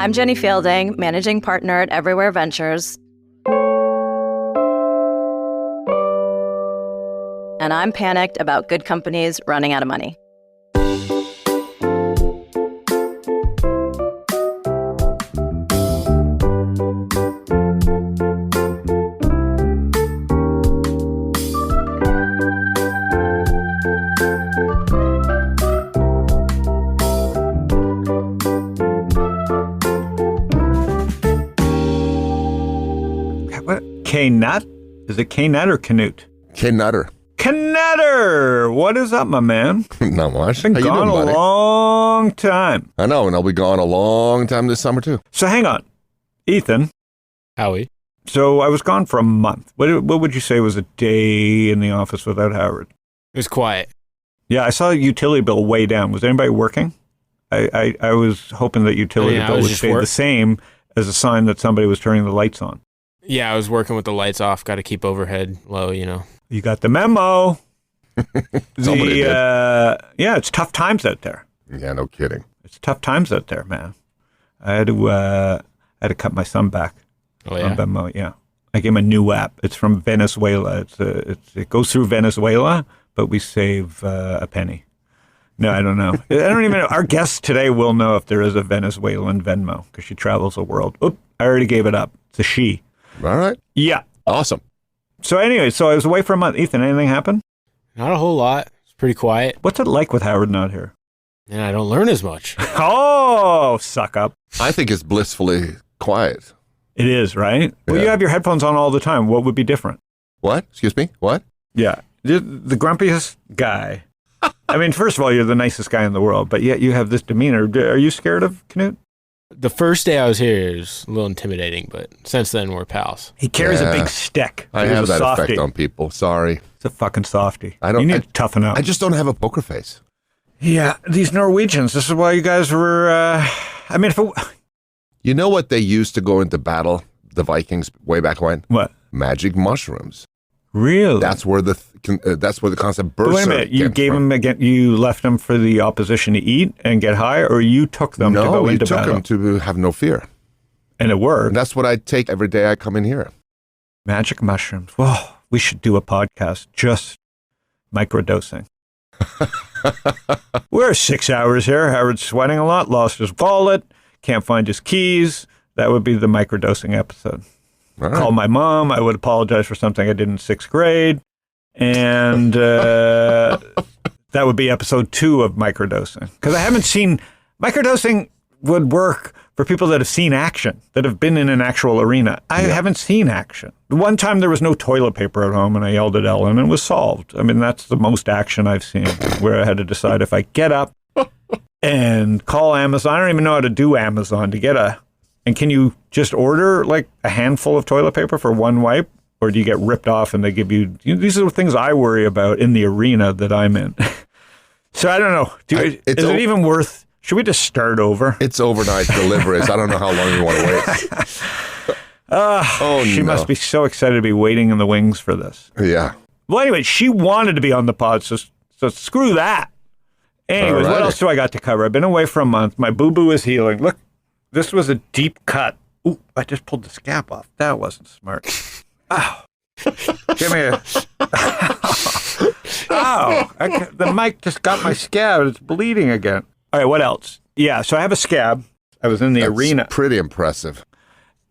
I'm Jenny Fielding, managing partner at Everywhere Ventures. And I'm panicked about good companies running out of money. K-Nut? Is it K-Nut or Canute? K-Nutter. K-Nutter! What is up, my man? Not much. Been How you gone doing, buddy? a long time. I know, and I'll be gone a long time this summer, too. So hang on. Ethan. Howie. So I was gone for a month. What would you say was a day in the office without Howard? It was quiet. Yeah, I saw the utility bill way down. Was anybody working? I was hoping that utility bill would stay the same as a sign that somebody was turning the lights on. Yeah, I was working with the lights off. Got to keep overhead low, you know. You got the memo. Somebody did. Yeah, it's tough times out there. Yeah, no kidding. It's tough times out there, man. I had to cut my son back. Oh, yeah? On Venmo, yeah. I gave him a new app. It's from Venezuela. It goes through Venezuela, but we save a penny. No, I don't know. I don't even know. Our guest today will know if there is a Venezuelan Venmo because she travels the world. Oop, I already gave it up. It's a she. All right. Yeah. Awesome. So anyway, I was away for a month. Ethan, anything happen? Not a whole lot. It's pretty quiet. What's it like with Howard not here? And I don't learn as much. Oh, suck up. I think it's blissfully quiet. It is, right? Yeah. Well, you have your headphones on all the time. What would be different? What? Excuse me? What? Yeah. The grumpiest guy. I mean, first of all, you're the nicest guy in the world, but yet you have this demeanor. Are you scared of Canute? The first day I was here, it was a little intimidating, but since then we're pals. He carries a Yeah. big stick. I He's have a that softie. effect on people. Sorry. It's a fucking softie. I don't- You need to toughen up. I just don't have a poker face. Yeah, these Norwegians. This is why you guys were. I mean, You know what they used to go into battle, the Vikings, way back when? What? Magic mushrooms. Really? That's where the concept But burst. wait a minute. You gave them again. You left them for the opposition to eat and get high, or you took them to go No, we into took battle? them to have no fear. And it worked. And that's what I take every day I come in here. Magic mushrooms. Whoa, we should do a podcast just microdosing. We're 6 hours here. Howard's sweating a lot, lost his wallet, can't find his keys. That would be the microdosing episode. All right. Call my mom. I would apologize for something I did in 6th grade. And that would be episode 2 of microdosing. Because I haven't seen, microdosing would work for people that have seen action, that have been in an actual arena. I haven't seen action. One time there was no toilet paper at home and I yelled at Ellen and it was solved. I mean, that's the most action I've seen, where I had to decide if I get up and call Amazon. I don't even know how to do Amazon to get and can you just order like a handful of toilet paper for one wipe? Or do you get ripped off and they give you these are the things I worry about in the arena that I'm in. So I don't know. Is it even worth... Should we just start over? It's overnight deliveries. I don't know how long you want to wait. She must be so excited to be waiting in the wings for this. Yeah. Well, anyway, she wanted to be on the pod, so screw that. Anyways, what Alrighty. else do I got to cover? I've been away for a month. My boo-boo is healing. Look, this was a deep cut. Ooh, I just pulled the scab off. That wasn't smart. Ow. Give me a... Ow. The mic just got my scab. It's bleeding again. All right, what else? Yeah, so I have a scab. I was in the arena. Pretty impressive.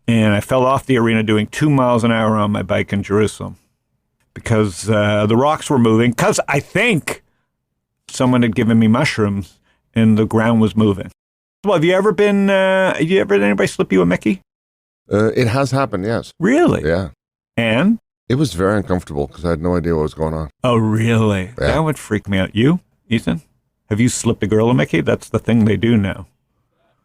And I fell off the arena doing 2 miles an hour on my bike in Jerusalem because the rocks were moving. Because I think someone had given me mushrooms and the ground was moving. Well, have you ever had anybody slip you a Mickey? It has happened, yes. Really? Yeah. And? It was very uncomfortable because I had no idea what was going on. Oh, really? Yeah. That would freak me out. You, Ethan? Have you slipped a girl a Mickey? That's the thing they do now.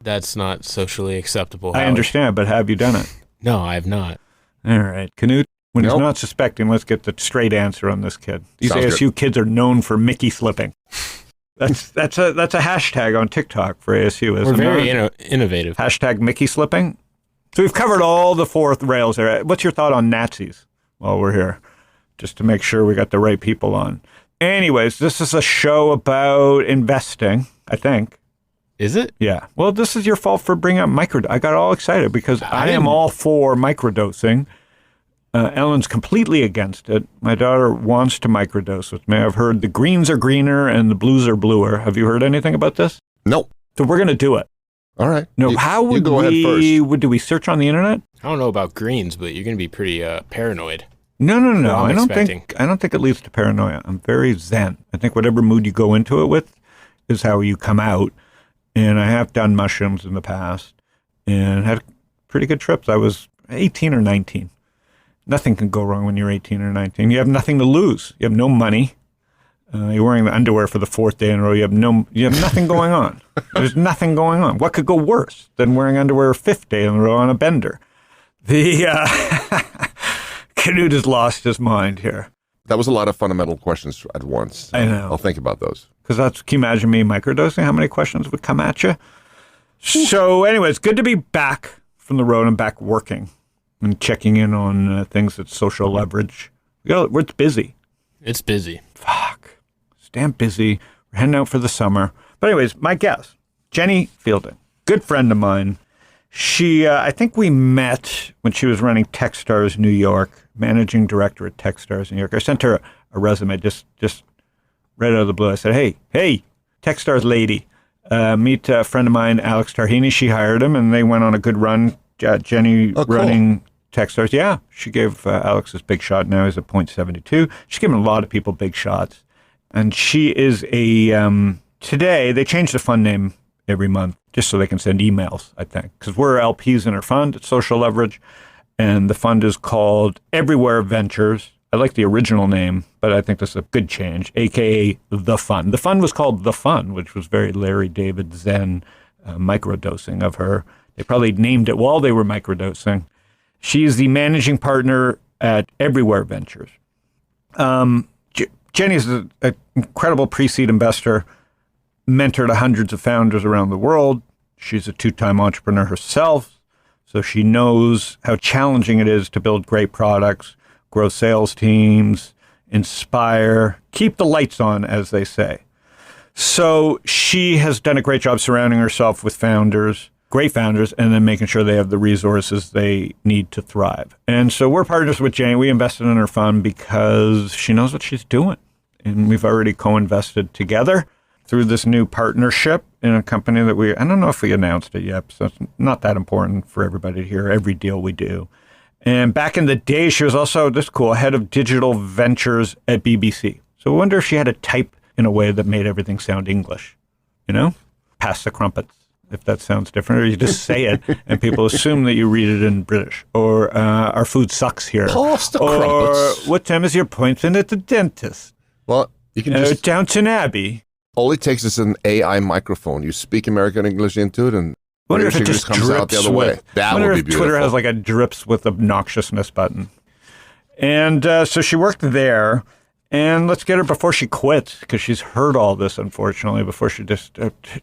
That's not socially acceptable. I understand, but have you done it? No, I have not. All right. Canute, when he's Nope. not suspecting, let's get the straight answer on this kid. These Sounds ASU kids are known for Mickey slipping. That's a hashtag on TikTok for ASU, isn't We're very it? innovative. Hashtag Mickey slipping. So we've covered all the 4th rails there. What's your thought on Nazis while we're here? Just to make sure we got the right people on. Anyways, this is a show about investing, I think. Is it? Yeah. Well, this is your fault for bringing up I got all excited because I am all for microdosing. Ellen's completely against it. My daughter wants to microdose with me. I've heard the greens are greener and the blues are bluer. Have you heard anything about this? No. So we're going to do it. All right. No, how would go ahead first. do we search on the internet? I don't know about greens, but you're going to be pretty paranoid. No. I'm I don't expecting. think it leads to paranoia. I'm very zen. I think whatever mood you go into it with is how you come out. And I have done mushrooms in the past and had pretty good trips. I was 18 or 19. Nothing can go wrong when you're 18 or 19. You have nothing to lose. You have no money. You're wearing the underwear for the fourth day in a row. You have nothing going on. There's nothing going on. What could go worse than wearing underwear a fifth day in a row on a bender? The Canute has lost his mind here. That was a lot of fundamental questions at once. I know. I'll think about those. Because can you imagine me microdosing? How many questions would come at you? So anyway, it's good to be back from the road and back working and checking in on things at Social Leverage. We're busy. It's busy. Fuck. It's damn busy. We're heading out for the summer. But anyways, my guest, Jenny Fielding, good friend of mine. She, I think we met when she was running Techstars New York, managing director at Techstars New York. I sent her a resume just right out of the blue. I said, hey, Techstars lady, meet a friend of mine, Alex Tarhini. She hired him, and they went on a good run. Jenny running Techstars. Yeah, she gave Alex his big shot. Now he's at .72. She's given a lot of people big shots. And she is today, they changed the fund name every month just so they can send emails, I think. Because we're LPs in her fund at Social Leverage. And the fund is called Everywhere Ventures. I like the original name, but I think this is a good change, a.k.a. The Fund. The fund was called The Fund, which was very Larry David Zen microdosing of her. They probably named it while they were microdosing. She is the managing partner at Everywhere Ventures. Jenny is an incredible pre-seed investor, mentored hundreds of founders around the world. She's a two-time entrepreneur herself, so she knows how challenging it is to build great products, grow sales teams, inspire, keep the lights on, as they say. So she has done a great job surrounding herself with founders, great founders, and then making sure they have the resources they need to thrive. And so we're partners with Jane. We invested in her fund because she knows what she's doing. And we've already co-invested together through this new partnership in a company that I don't know if we announced it yet, so it's not that important for everybody to hear every deal we do. And back in the day, she was also, this is cool, head of digital ventures at BBC. So I wonder if she had to type in a way that made everything sound English, Pass the crumpets. If that sounds different, or you just say it and people assume that you read it in British, or our food sucks here, Pass the or crumpets. what time is your appointment at the dentist? Well, you can just... Downton Abbey. All it takes is an AI microphone. You speak American English into it, and I wonder if it English just comes out the drips other way. with. That I wonder would be if beautiful. Twitter has like a drips with obnoxiousness button. And so she worked there. And let's get her before she quits, because she's heard all this, unfortunately, before she just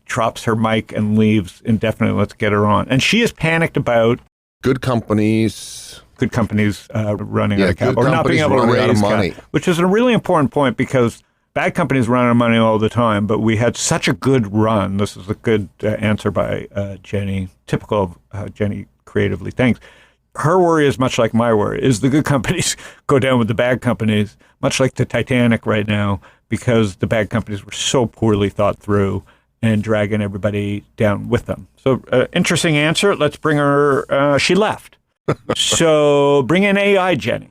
drops her mic and leaves indefinitely. Let's get her on. And she is panicked about good companies running out of capital, or not being companies able to running out of raise money. capital, which is a really important point, because bad companies run out of money all the time, but we had such a good run. This is a good answer by Jenny, typical of how Jenny creatively thinks. Her worry is much like my worry, is the good companies go down with the bad companies, much like the Titanic right now, because the bad companies were so poorly thought through and dragging everybody down with them. So interesting answer. Let's bring her. She left. So bring in AI, Jenny.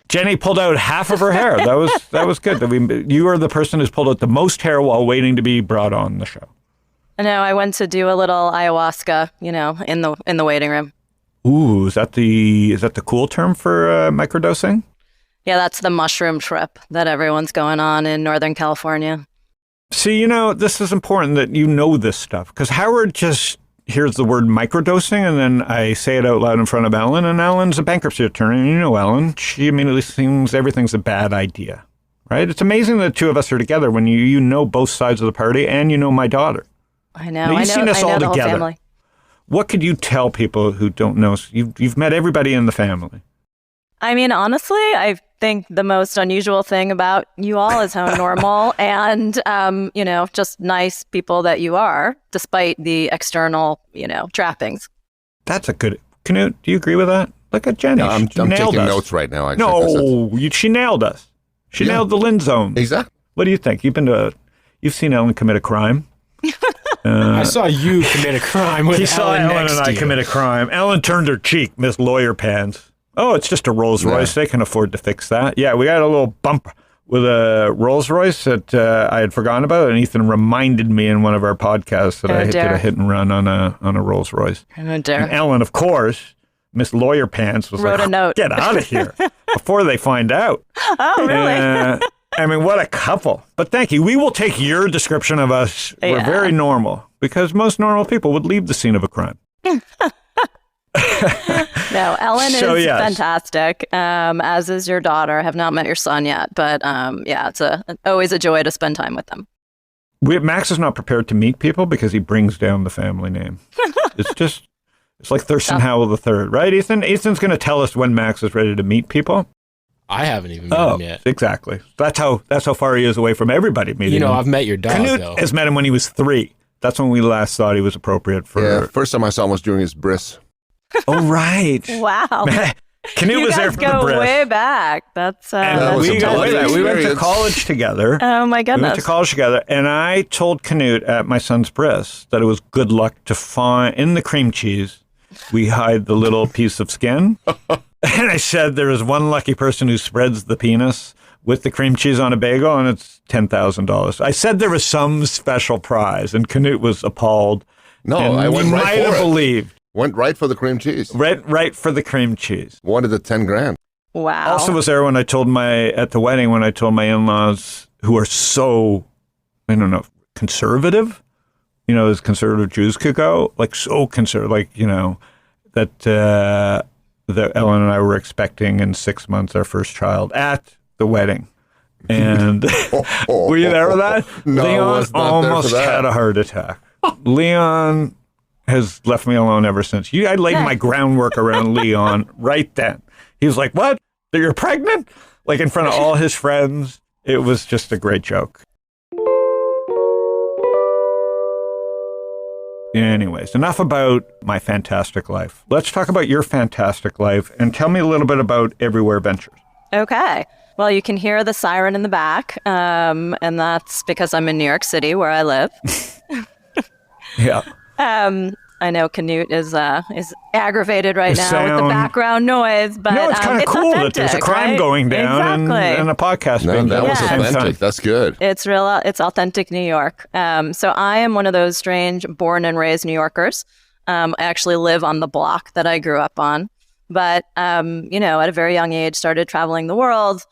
Jenny pulled out half of her hair. That was good. You are the person who's pulled out the most hair while waiting to be brought on the show. No, I went to do a little ayahuasca, in the waiting room. Ooh, is that the cool term for microdosing? Yeah, that's the mushroom trip that everyone's going on in Northern California. See, this is important that you know this stuff, because Howard just hears the word microdosing, and then I say it out loud in front of Ellen, and Ellen's a bankruptcy attorney, and Ellen, she immediately thinks everything's a bad idea, right? It's amazing that the two of us are together when you know both sides of the party, and you know my daughter. I know. Now, you've seen us all the whole together. family. What could you tell people who don't know? You've met everybody in the family. I mean, honestly, think the most unusual thing about you all is how normal and, just nice people that you are, despite the external, trappings. That's a good... Knut, do you agree with that? Look at Jenny. Yeah, I'm She nailed taking us. notes right now, actually. No, she nailed us. She Yeah. nailed the Lindzon. Exactly. What do you think? You've seen Ellen commit a crime. I saw you commit a crime with He saw Ellen Ellen next and to I you. commit a crime. Ellen turned her cheek, Miss Lawyer Pants. Oh, it's just a Rolls Royce. They can afford to fix that. Yeah, we got a little bump with a Rolls Royce that I had forgotten about, and Ethan reminded me in one of our podcasts that I did a hit and run on a Rolls Royce. Oh, dear. And Ellen, of course, Miss Lawyer Pants was Wrote like, a note. "Get out of here!" before they find out. Oh, really? I mean, what a couple. But thank you. We will take your description of us. We're Yeah. very normal, because most normal people would leave the scene of a crime. No, Ellen So, is yes. fantastic, as is your daughter. I have not met your son yet, but it's always a joy to spend time with them. Max is not prepared to meet people because he brings down the family name. It's like Thurston Howell III, right, Ethan? Ethan's going to tell us when Max is ready to meet people. I haven't even met him yet. Exactly. That's how far he is away from everybody meeting him. I've met your dog, Knut though. has met him when he was 3. That's when we last thought he was appropriate for... Yeah, first time I saw him was during his bris. Oh, right. Wow. Knut You was there guys for go the bris. way back. That's And was we a go way blessing. back. We went to Experience. college together. oh my We went to goodness. college together, and I told Knut at my son's bris that it was good luck to find in the cream cheese. We hide the little piece of skin, and I said there is one lucky person who spreads the penis with the cream cheese on a bagel, and it's $10,000. I said there was some special prize, and Knut was appalled. No, and I went you right might for have it. believed. Went right for the cream cheese. Right for the cream cheese. Wanted the 10 grand. Wow. Also was there when I told at the wedding when I told my in-laws, who are so, I don't know, conservative, as conservative Jews could go, like so conservative, like, that Ellen and I were expecting in 6 months our first child at the wedding. And were you there with that? No, I Leon was not there for almost that. had a heart attack. Leon has left me alone ever since. I laid my groundwork around Leon right then. He was like, "What? That you're pregnant?" Like in front of all his friends. It was just a great joke. Anyways, enough about my fantastic life. Let's talk about your fantastic life and tell me a little bit about Everywhere Ventures. Okay. Well, you can hear the siren in the back, and that's because I'm in New York City, where I live. Yeah. I know Knut is aggravated right The now with the sound. background noise, but No, it's kind of cool that there's a authentic, crime right? going down Exactly. and a podcast No, being that done was at the same time. authentic. That's good. It's real. It's authentic New York. So I am one of those strange born and raised New Yorkers. I actually live on the block that I grew up on, but at a very young age, started traveling the world,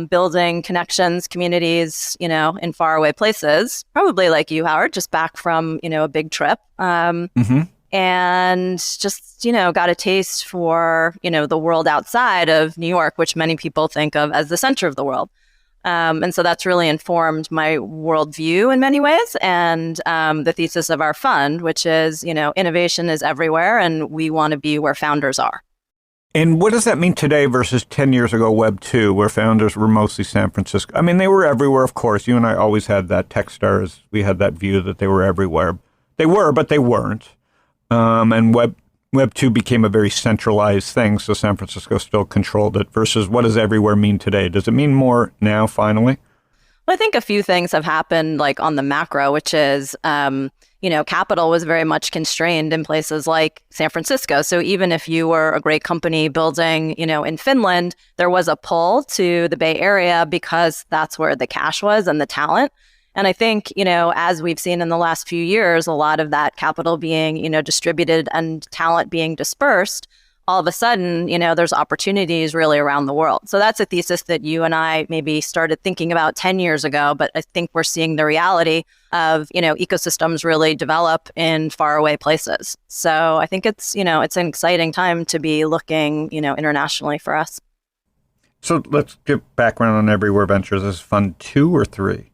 building connections, communities, in faraway places. Probably like you, Howard, just back from a big trip. And just, got a taste for, the world outside of New York, which many people think of as the center of the world. And so that's really informed my worldview in many ways and the thesis of our fund, which is, innovation is everywhere and we want to be where founders are. And what does that mean today versus 10 years ago, Web 2, where founders were mostly San Francisco? I mean, they were everywhere, of course. You and I always had that. Techstars, we had that view that they were everywhere. They were, but they weren't. And Web 2 became a very centralized thing, so San Francisco still controlled it, versus what does everywhere mean today? Does it mean more now, finally? Well, I think a few things have happened, like on the macro, which is, capital was very much constrained in places like San Francisco. So even if you were a great company building, in Finland, there was a pull to the Bay Area because that's where the cash was and the talent. And I think, as we've seen in the last few years, a lot of that capital being, distributed and talent being dispersed, all of a sudden, there's opportunities really around the world. So that's a thesis that you and I maybe started thinking about 10 years ago, but I think we're seeing the reality of, ecosystems really develop in faraway places. So I think it's an exciting time to be looking, internationally for us. So let's get background on Everywhere Ventures. Is Fund 2 or 3?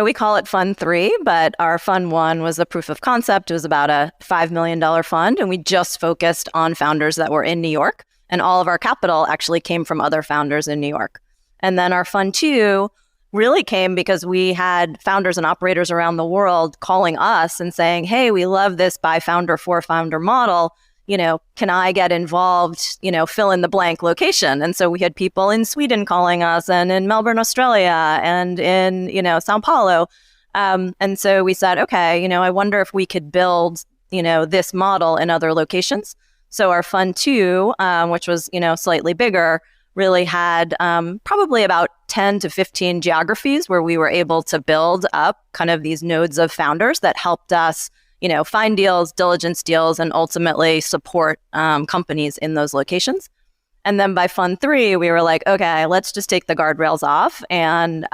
We call it Fund 3, but our Fund 1 was a proof of concept. It was about a $5 million fund, and we just focused on founders that were in New York And all of our capital actually came from other founders in New York. And then our fund two really came because we had founders and operators around the world calling us and saying, hey, we love this by founder for founder model. Can I get involved, fill in the blank location? And so we had people in Sweden calling us and in Melbourne, Australia and in, Sao Paulo. And so we said, okay, I wonder if we could build, this model in other locations. So our fund two, which was, slightly bigger, really had probably about 10 to 15 geographies where we were able to build up kind of these nodes of founders that helped us, find deals, diligence deals, and ultimately support companies in those locations. And then by fund three, we were like, okay, let's just take the guardrails off and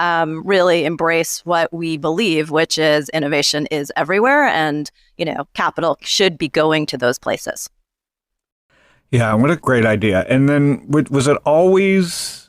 really embrace what we believe, which is innovation is everywhere and, capital should be going to those places. Yeah, what a great idea. And then was it always,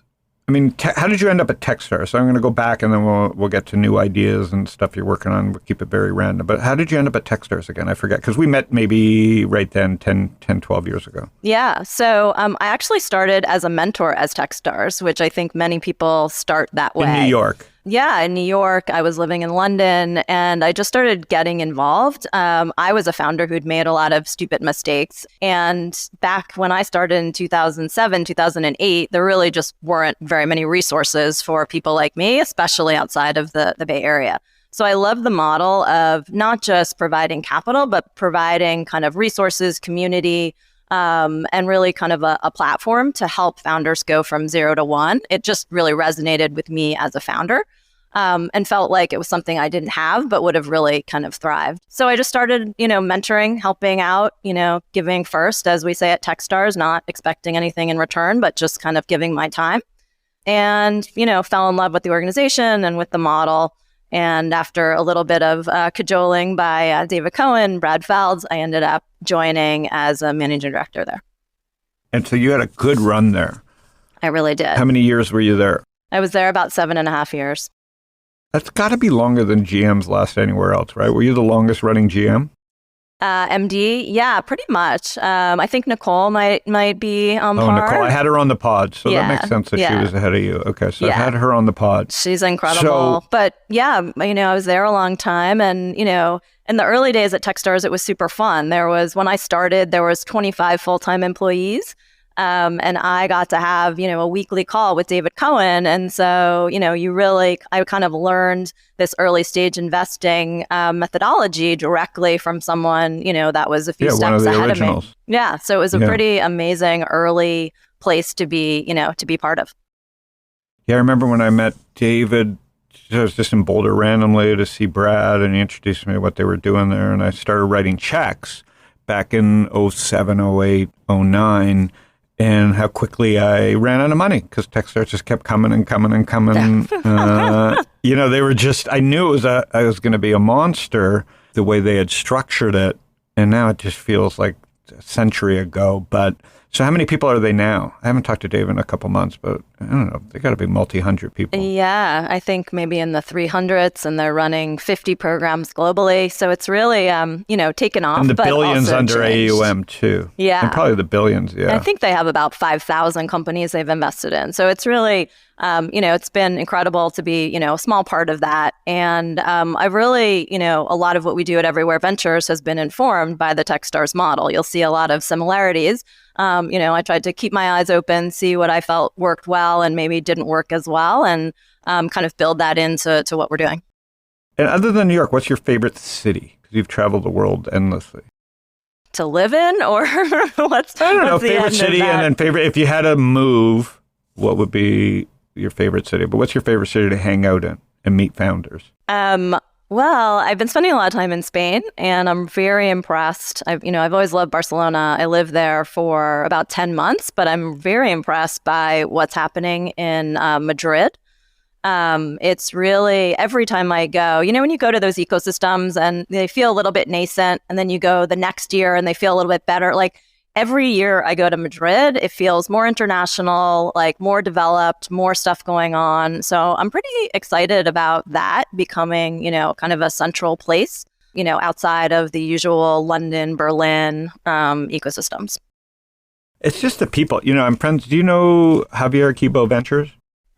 how did you end up at Techstars? So I'm going to go back and then we'll get to new ideas and stuff you're working on. We'll keep it very random. But how did you end up at Techstars again? I forget, because we met maybe right then 10, 12 years ago. Yeah, so I actually started as a mentor as Techstars, which I think many people start that way. In New York. Yeah, in New York. I was living in London and I just started getting involved. I was a founder who'd made a lot of stupid mistakes. And back when I started in 2007, 2008, there really just weren't very many resources for people like me, especially outside of the Bay Area. So I love the model of not just providing capital, but providing kind of resources, community, and really kind of a platform to help founders go from 0 to 1. It just really resonated with me as a founder and felt like it was something I didn't have, but would have really kind of thrived. So I just started, mentoring, helping out, giving first, as we say at Techstars, not expecting anything in return, but just kind of giving my time. And, fell in love with the organization and with the model. And after a little bit of cajoling by David Cohen, Brad Felds, I ended up joining as a managing director there. And so you had a good run there. I really did. How many years were you there? I was there about 7.5 years. That's got to be longer than GM's last anywhere else, right? Were you the longest running GM? MD, yeah, pretty much. I think Nicole might be on par. Oh, Nicole, I had her on the pod, so that makes sense that she was ahead of you. Okay, so I had her on the pod. She's incredible. But yeah, I was there a long time, and in the early days at Techstars, it was super fun. When I started, there was 25 full-time employees. And I got to have, a weekly call with David Cohen. And so, I kind of learned this early stage investing methodology directly from someone, that was a few steps ahead of me. Yeah. So it was a pretty amazing early place to be, to be part of. Yeah. I remember when I met David, I was just in Boulder randomly to see Brad, and he introduced me to what they were doing there. And I started writing checks back in 07, 08, 09. And how quickly I ran out of money because Techstars just kept coming and coming and coming. They were just, I knew I was going to be a monster the way they had structured it. And now it just feels like a century ago. But so how many people are they now? I haven't talked to Dave in a couple months, but I don't know. They got to be multi-hundred people. Yeah, I think maybe in the 300s, and they're running 50 programs globally. So it's really, taken off. And the but billions also under changed. AUM too. Yeah. And probably the billions, yeah. I think they have about 5,000 companies they've invested in. So it's really, it's been incredible to be, a small part of that. And I've really, a lot of what we do at Everywhere Ventures has been informed by the Techstars model. You'll see a lot of similarities. I tried to keep my eyes open, see what I felt worked well and maybe didn't work as well, and kind of build that into what we're doing. And other than New York, what's your favorite city? Because you've traveled the world endlessly. To live in, or what's I don't know, what's the favorite end city, of that? and then favorite, if you had to move, what would be your favorite city? But what's your favorite city to hang out in and meet founders? Well, I've been spending a lot of time in Spain, and I'm very impressed. I've always loved Barcelona. I lived there for about 10 months, but I'm very impressed by what's happening in Madrid. It's really, every time I go, when you go to those ecosystems and they feel a little bit nascent, and then you go the next year and they feel a little bit better. Like every year I go to Madrid, it feels more international, like more developed, more stuff going on. So I'm pretty excited about that becoming, kind of a central place, outside of the usual London, Berlin ecosystems. It's just the people. I'm friends. Do you know Javier Kibo Ventures?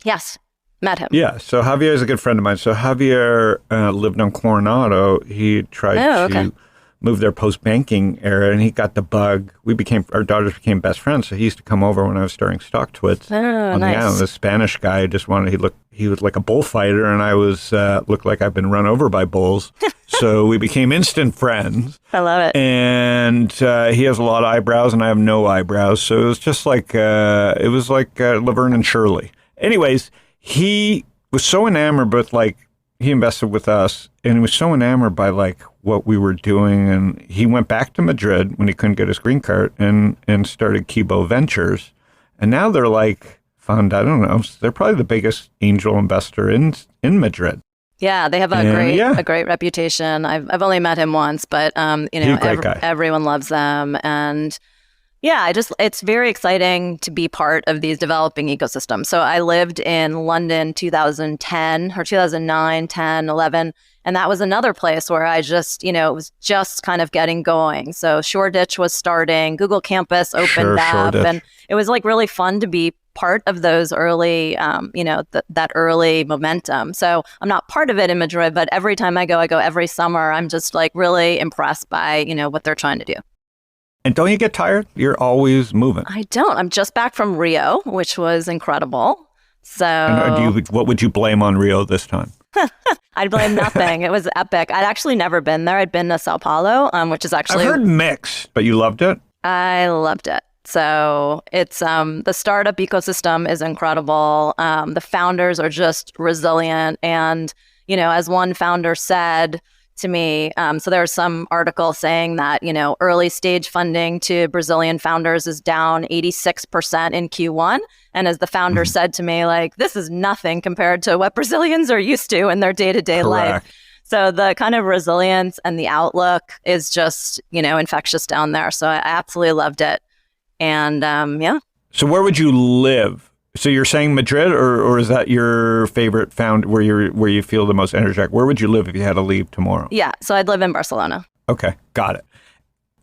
Yes, met him. Yeah. So Javier is a good friend of mine. So Javier lived on Coronado. He tried to move there post-banking era, and he got the bug. Our daughters became best friends. So he used to come over when I was starting StockTwits on the island. The Spanish guy he was like a bullfighter, and I looked like I've been run over by bulls. So we became instant friends. I love it. And he has a lot of eyebrows, and I have no eyebrows. So it was just like Laverne and Shirley. Anyways, he was so enamored with he invested with us, and he was so enamored by what we were doing, and he went back to Madrid when he couldn't get his green card and started Kibo Ventures, and now they're I don't know, they're probably the biggest angel investor in Madrid. Yeah, they have a great reputation. I've only met him once, but He's a great guy. Everyone loves them, and yeah, it's very exciting to be part of these developing ecosystems. So I lived in London 2010 or 2009, 10, 11, and that was another place where I just, it was just kind of getting going. So Shoreditch was starting, Google Campus opened up, and it was really fun to be part of those early, that early momentum. So I'm not part of it in Madrid, but every time I go every summer. I'm just really impressed by, what they're trying to do. And don't you get tired? You're always moving. I don't. I'm just back from Rio, which was incredible. So, and what would you blame on Rio this time? I'd blame nothing. It was epic. I'd actually never been there. I'd been to Sao Paulo, which is actually... I've heard mixed, but you loved it? I loved it. So it's the startup ecosystem is incredible. The founders are just resilient. And, as one founder said to me, so there was some article saying that, early stage funding to Brazilian founders is down 86% in Q1. And as the founder said to me, this is nothing compared to what Brazilians are used to in their day-to-day life. So the kind of resilience and the outlook is just, infectious down there. So I absolutely loved it. And yeah. So where would you live? So you're saying Madrid, or is that your favorite where you feel the most energetic? Where would you live if you had to leave tomorrow? Yeah, so I'd live in Barcelona. Okay, got it.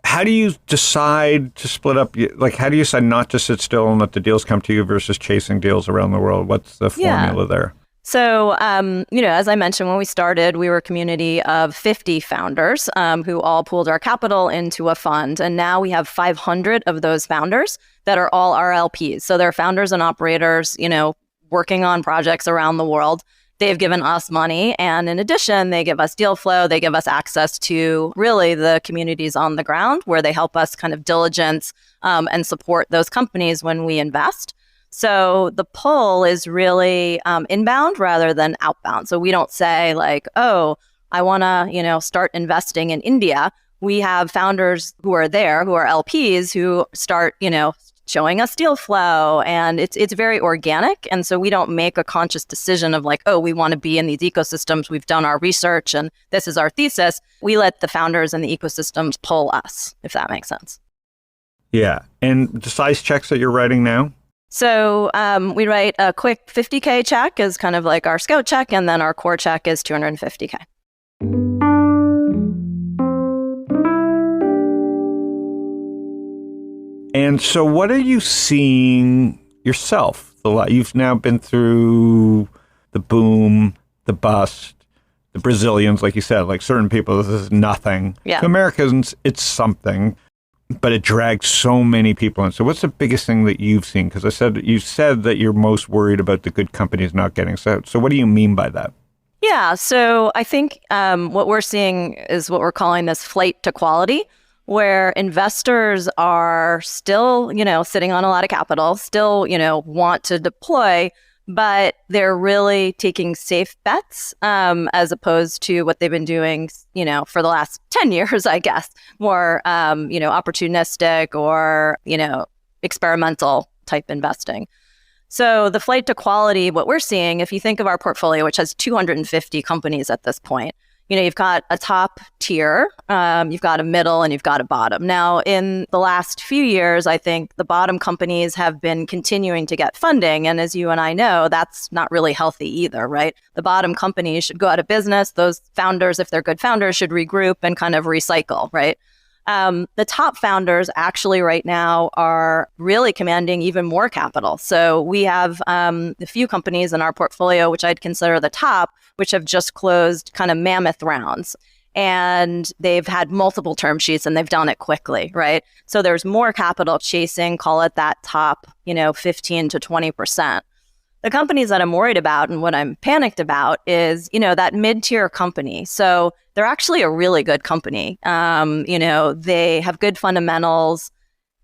How do you decide to split up? How do you decide not to sit still and let the deals come to you versus chasing deals around the world? What's the formula there? So, as I mentioned, when we started, we were a community of 50 founders who all pooled our capital into a fund. And now we have 500 of those founders that are all our LPs. So they're founders and operators, working on projects around the world. They've given us money. And in addition, they give us deal flow. They give us access to really the communities on the ground where they help us kind of diligence and support those companies when we invest. So the pull is really inbound rather than outbound. So we don't say oh, I want to, start investing in India. We have founders who are there, who are LPs, who start, showing us deal flow, and it's very organic. And so we don't make a conscious decision of oh, we want to be in these ecosystems. We've done our research and this is our thesis. We let the founders and the ecosystems pull us, if that makes sense. Yeah. And the size checks that you're writing now? So we write a quick 50K check is kind of our scout check, and then our core check is 250K. And so what are you seeing yourself? You've now been through the boom, the bust, the Brazilians, like you said, certain people, this is nothing. Yeah. To Americans, it's something, but it dragged so many people in. So what's the biggest thing that you've seen? Because you said that you're most worried about the good companies not getting set. So what do you mean by that? Yeah, so I think what we're seeing is what we're calling this flight to quality, where investors are still, sitting on a lot of capital, still, want to deploy, but they're really taking safe bets as opposed to what they've been doing, for the last 10 years, I guess, more, opportunistic or, experimental type investing. So the flight to quality, what we're seeing, if you think of our portfolio, which has 250 companies at this point, you've got a top tier, you've got a middle, and you've got a bottom. Now, in the last few years, I think the bottom companies have been continuing to get funding. And as you and I know, that's not really healthy either, right? The bottom companies should go out of business. Those founders, if they're good founders, should regroup and kind of recycle, right? The top founders actually right now are really commanding even more capital. So we have a few companies in our portfolio, which I'd consider the top, which have just closed kind of mammoth rounds. And they've had multiple term sheets and they've done it quickly, right? So there's more capital chasing, call it that top, 15 to 20%. The companies that I'm worried about and what I'm panicked about is, that mid-tier company. So they're actually a really good company. They have good fundamentals.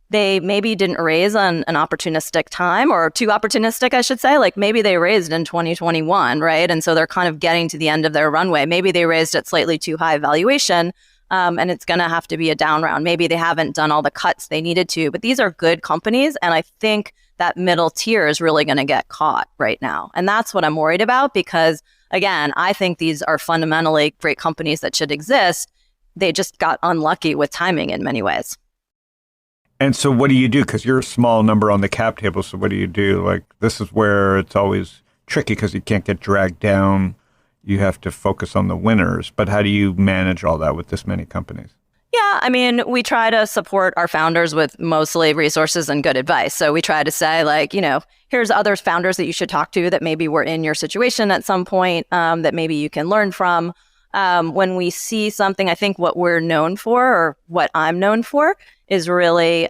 They maybe didn't raise on an opportunistic time, or too opportunistic, I should say. Like maybe they raised in 2021, right? And so they're kind of getting to the end of their runway. Maybe they raised at slightly too high valuation, and it's going to have to be a down round. Maybe they haven't done all the cuts they needed to, but these are good companies. And I think that middle tier is really going to get caught right now. And that's what I'm worried about because, again, I think these are fundamentally great companies that should exist. They just got unlucky with timing in many ways. And so what do you do? Because you're a small number on the cap table. So what do you do? Like, this is where it's always tricky because you can't get dragged down. You have to focus on the winners. But how do you manage all that with this many companies? Yeah, I mean, we try to support our founders with mostly resources and good advice. So we try to say, like, here's other founders that you should talk to that maybe were in your situation at some point that maybe you can learn from. When we see something, I think what we're known for, or what I'm known for, is really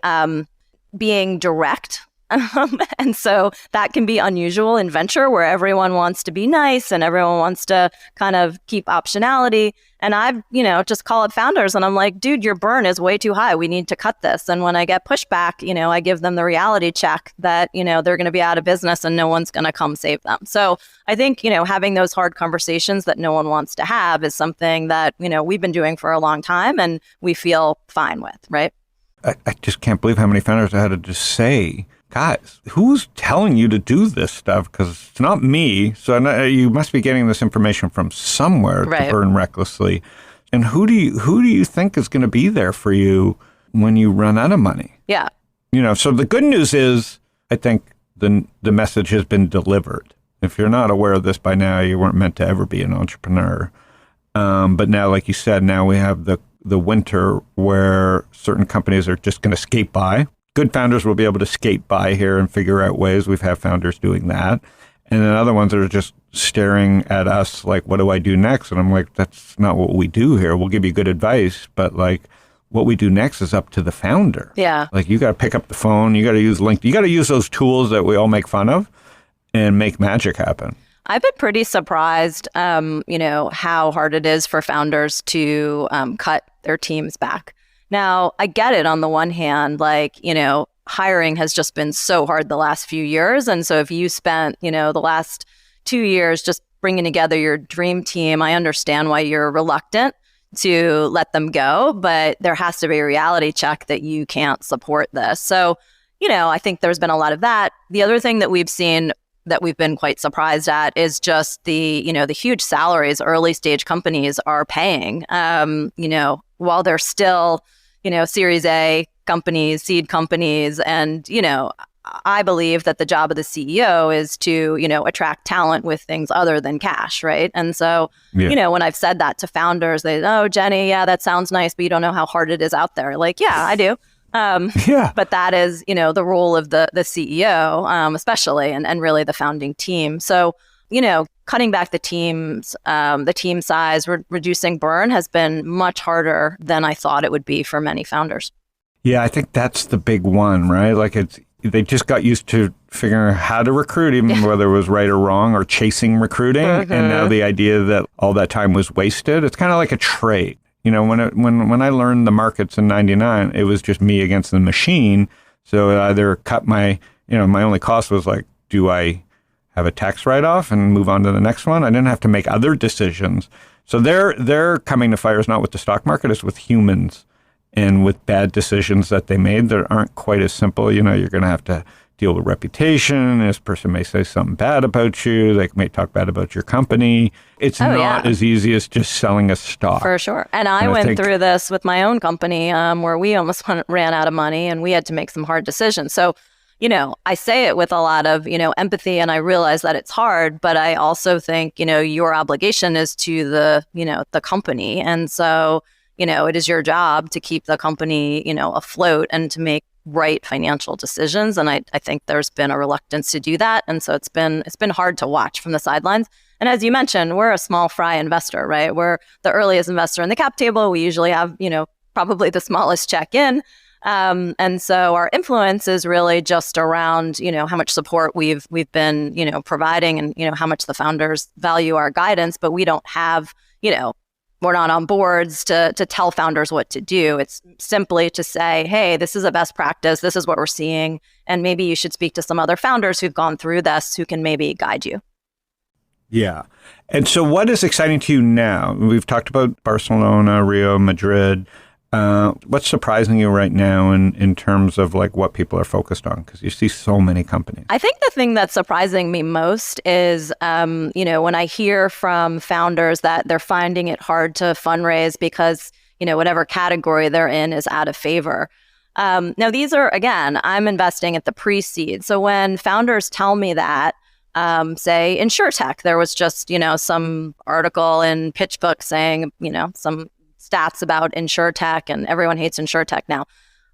being direct. And so that can be unusual in venture where everyone wants to be nice and everyone wants to kind of keep optionality. And I've, just call up founders and I'm like, dude, your burn is way too high. We need to cut this. And when I get pushback, I give them the reality check that, they're going to be out of business and no one's going to come save them. So I think, having those hard conversations that no one wants to have is something that, we've been doing for a long time and we feel fine with, right? I just can't believe how many founders I had to just say, guys, who's telling you to do this stuff? Because it's not me. So I know you must be getting this information from somewhere right. to burn recklessly. And who do you think is going to be there for you when you run out of money? Yeah. So the good news is, I think the message has been delivered. If you're not aware of this by now, you weren't meant to ever be an entrepreneur. But now, like you said, now we have the winter where certain companies are just going to skate by. Good founders will be able to skate by here and figure out ways. We've had founders doing that. And then other ones that are just staring at us like, what do I do next? And I'm like, that's not what we do here. We'll give you good advice, but like what we do next is up to the founder. Yeah. Like you got to pick up the phone. You got to use LinkedIn. You got to use those tools that we all make fun of and make magic happen. I've been pretty surprised, how hard it is for founders to cut their teams back. Now, I get it on the one hand, like, hiring has just been so hard the last few years. And so if you spent, the last 2 years just bringing together your dream team, I understand why you're reluctant to let them go. But there has to be a reality check that you can't support this. So, I think there's been a lot of that. The other thing that we've seen that we've been quite surprised at is just the huge salaries early stage companies are paying, while they're still, Series A companies, seed companies. And, I believe that the job of the CEO is to, attract talent with things other than cash, right? And so, when I've said that to founders, they, oh, Jenny, yeah, that sounds nice, but you don't know how hard it is out there. Like, yeah, I do. But that is, the role of the CEO, especially, and really the founding team. So, cutting back the team size, reducing burn has been much harder than I thought it would be for many founders. Yeah, I think that's the big one, right? Like they just got used to figuring out how to recruit, even whether it was right or wrong, or chasing recruiting. Mm-hmm. And now the idea that all that time was wasted, it's kind of like a trade. When I learned the markets in '99, it was just me against the machine. So it either cut my only cost was like, do I have a tax write-off and move on to the next one? I didn't have to make other decisions. So they're coming to fires not with the stock market, it's with humans and with bad decisions that they made that aren't quite as simple. You're going to have to deal with reputation. This person may say something bad about you. They may talk bad about your company. It's not as easy as just selling a stock. For sure. And I went through this with my own company where we almost ran out of money and we had to make some hard decisions. So, I say it with a lot of, empathy, and I realize that it's hard, but I also think, your obligation is to the company. And so, it is your job to keep the company, afloat and to make right financial decisions. And I think there's been a reluctance to do that. And so it's been hard to watch from the sidelines. And as you mentioned, we're a small fry investor, right? We're the earliest investor in the cap table. We usually have, probably the smallest check in. And so our influence is really just around, how much support we've been, providing and, how much the founders value our guidance, but we don't have, we're not on boards to tell founders what to do. It's simply to say, hey, this is a best practice. This is what we're seeing. And maybe you should speak to some other founders who've gone through this who can maybe guide you. Yeah. And so what is exciting to you now? We've talked about Barcelona, Rio, Madrid. What's surprising you right now in terms of like what people are focused on? Because you see so many companies. I think the thing that's surprising me most is, when I hear from founders that they're finding it hard to fundraise because, whatever category they're in is out of favor. Now, these are, again, I'm investing at the pre-seed. So when founders tell me that, say, InsurTech, there was just, some article in PitchBook saying, some stats about InsurTech and everyone hates InsurTech now.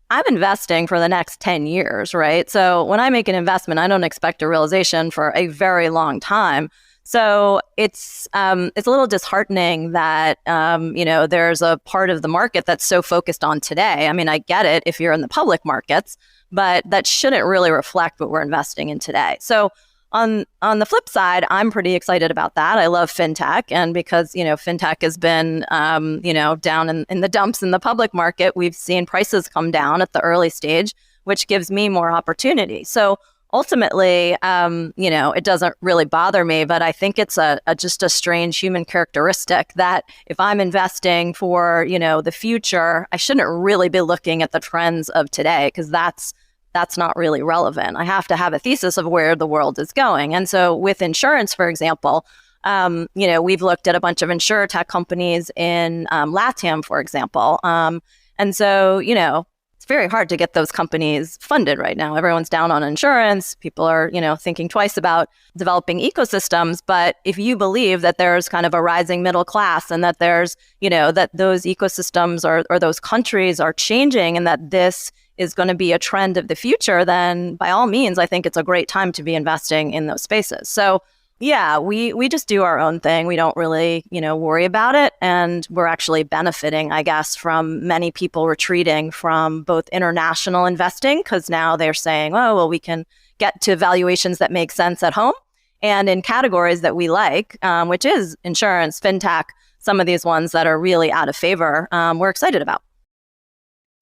I'm investing for the next 10 years, right? So when I make an investment, I don't expect a realization for a very long time. So it's a little disheartening that, there's a part of the market that's so focused on today. I mean, I get it if you're in the public markets, but that shouldn't really reflect what we're investing in today. So on the flip side, I'm pretty excited about that. I love fintech. And because, fintech has been, down in the dumps in the public market, we've seen prices come down at the early stage, which gives me more opportunity. So ultimately, it doesn't really bother me, but I think it's just a strange human characteristic that if I'm investing for, the future, I shouldn't really be looking at the trends of today because that's not really relevant. I have to have a thesis of where the world is going. And so with insurance, for example, we've looked at a bunch of insurtech companies in LATAM, for example. And so, it's very hard to get those companies funded right now. Everyone's down on insurance. People are, thinking twice about developing ecosystems. But if you believe that there's kind of a rising middle class and that there's, that those ecosystems or those countries are changing and that this is going to be a trend of the future, then by all means, I think it's a great time to be investing in those spaces. So yeah, we just do our own thing. We don't really, worry about it. And we're actually benefiting, I guess, from many people retreating from both international investing, because now they're saying, oh, well, we can get to valuations that make sense at home. And in categories that we like, which is insurance, fintech, some of these ones that are really out of favor, we're excited about.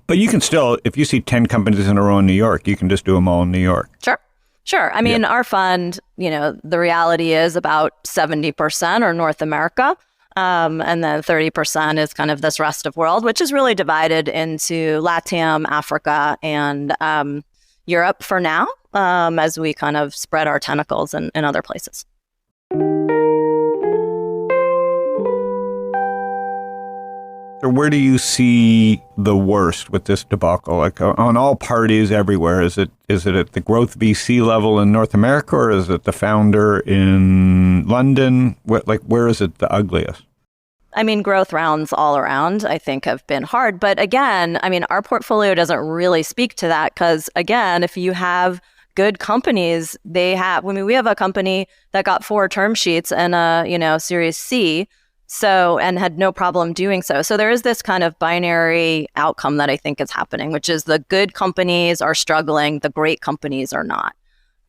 But you can still, if you see 10 companies in a row in New York, you can just do them all in New York. Sure. I mean, Our fund, the reality is about 70% are North America. And then 30% is kind of this rest of world, which is really divided into LATAM, Africa, and Europe for now, as we kind of spread our tentacles in other places. So where do you see the worst with this debacle? Like on all parties everywhere, is it at the growth VC level in North America, or is it the founder in London? Where is it the ugliest? I mean, growth rounds all around, I think, have been hard. But again, our portfolio doesn't really speak to that because, again, if you have good companies, we have a company that got 4 term sheets and a, Series C. And had no problem doing so. So there is this kind of binary outcome that I think is happening, which is the good companies are struggling, the great companies are not.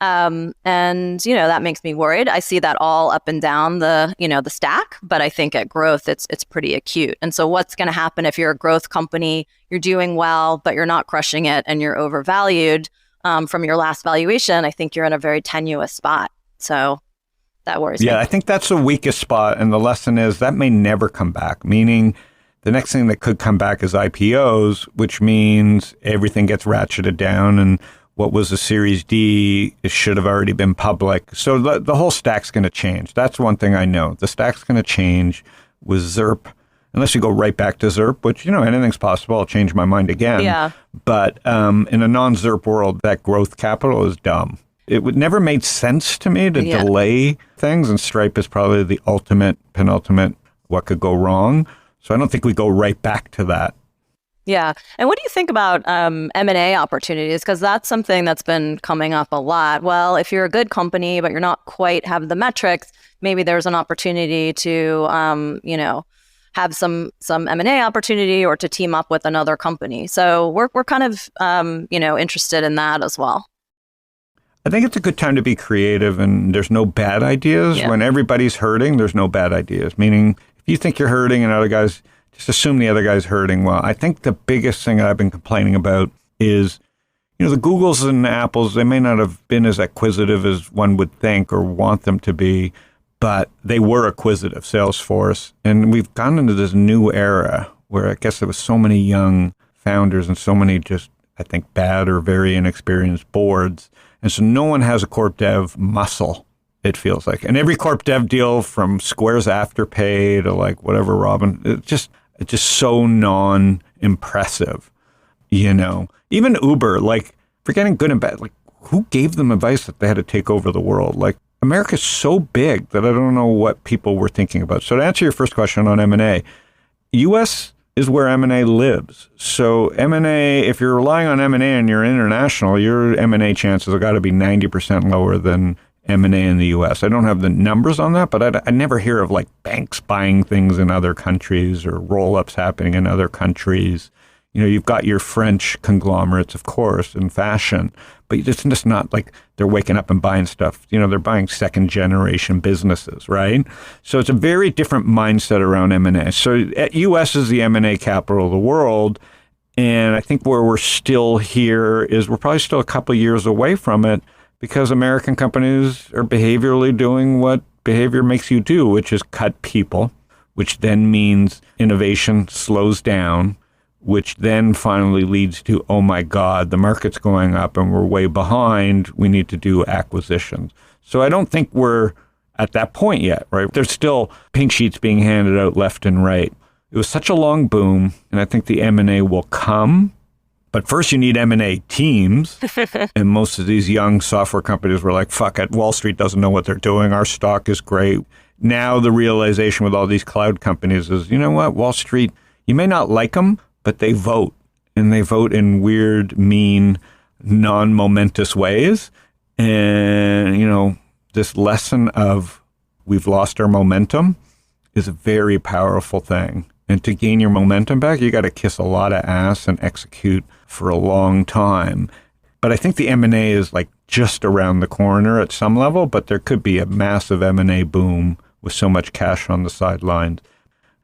And, that makes me worried. I see that all up and down the stack, but I think at growth, it's pretty acute. And so what's going to happen if you're a growth company, you're doing well, but you're not crushing it and you're overvalued from your last valuation? I think you're in a very tenuous spot. So that worries me. Yeah, I think that's the weakest spot. And the lesson is that may never come back, meaning the next thing that could come back is IPOs, which means everything gets ratcheted down. And what was a Series D, it should have already been public. So the whole stack's going to change. That's one thing I know. The stack's going to change with ZERP, unless you go right back to ZERP, which, anything's possible. I'll change my mind again. Yeah. But in a non-ZERP world, that growth capital is dumb. It would never made sense to me to delay things, and Stripe is probably the penultimate, what could go wrong. So I don't think we go right back to that. Yeah. And what do you think about M&A opportunities? Because that's something that's been coming up a lot. Well, if you're a good company, but you're not quite have the metrics, maybe there's an opportunity to, have some M&A opportunity or to team up with another company. So we're kind of, interested in that as well. I think it's a good time to be creative, and there's no bad ideas. Yeah. When everybody's hurting, there's no bad ideas. Meaning, if you think you're hurting and other guys, just assume the other guy's hurting. Well, I think the biggest thing I've been complaining about is, the Googles and Apples, they may not have been as acquisitive as one would think or want them to be, but they were acquisitive, Salesforce. And we've gone into this new era where I guess there was so many young founders and so many just, I think, bad or very inexperienced boards. And so no one has a corp dev muscle, it feels like. And every corp dev deal from Square's Afterpay to like whatever, Robin, it's just so non-impressive, Even Uber, like, forgetting good and bad, like, who gave them advice that they had to take over the world? Like, America's so big that I don't know what people were thinking about. So to answer your first question on M&A, U.S. is where M&A lives. So M&A, if you're relying on M&A and you're international, your M&A chances have got to be 90% lower than M&A in the U.S. I don't have the numbers on that, but I never hear of like banks buying things in other countries or roll-ups happening in other countries. You've got your French conglomerates, of course, in fashion, but it's just not like they're waking up and buying stuff. They're buying second-generation businesses, right? So it's a very different mindset around M&A. So U.S. is the M&A capital of the world, and I think where we're still here is we're probably still a couple of years away from it because American companies are behaviorally doing what behavior makes you do, which is cut people, which then means innovation slows down, which then finally leads to, oh my God, the market's going up and we're way behind. We need to do acquisitions. So I don't think we're at that point yet, right? There's still pink sheets being handed out left and right. It was such a long boom, and I think the M&A will come. But first you need M&A teams. And most of these young software companies were like, fuck it, Wall Street doesn't know what they're doing. Our stock is great. Now the realization with all these cloud companies is, you know what, Wall Street, you may not like them, but they vote, and they vote in weird, mean, non-momentous ways. And, this lesson of we've lost our momentum is a very powerful thing. And to gain your momentum back, you got to kiss a lot of ass and execute for a long time. But I think the M&A is like just around the corner at some level, but there could be a massive M&A boom with so much cash on the sidelines.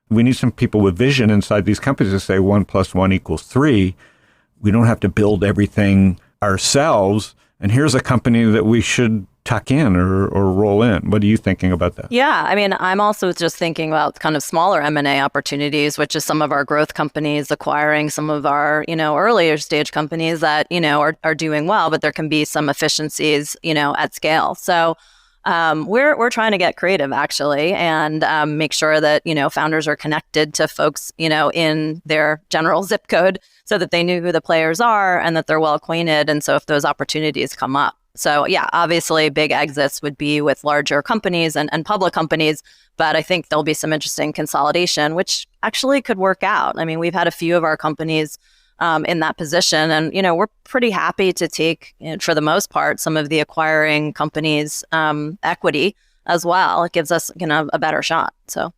We need some people with vision inside these companies to say 1 + 1 = 3. We don't have to build everything ourselves. And here's a company that we should tuck in or roll in. What are you thinking about that? Yeah, I mean, I'm also just thinking about kind of smaller M&A opportunities, which is some of our growth companies acquiring some of our, earlier stage companies that, are doing well, but there can be some efficiencies, at scale. So we're trying to get creative, actually, and make sure that, founders are connected to folks, in their general zip code so that they knew who the players are and that they're well acquainted. And so if those opportunities come up. So yeah, obviously big exits would be with larger companies and public companies, but I think there'll be some interesting consolidation, which actually could work out. I mean, we've had a few of our companies in that position, and we're pretty happy to take, for the most part, some of the acquiring companies' equity as well. It gives us a better shot. So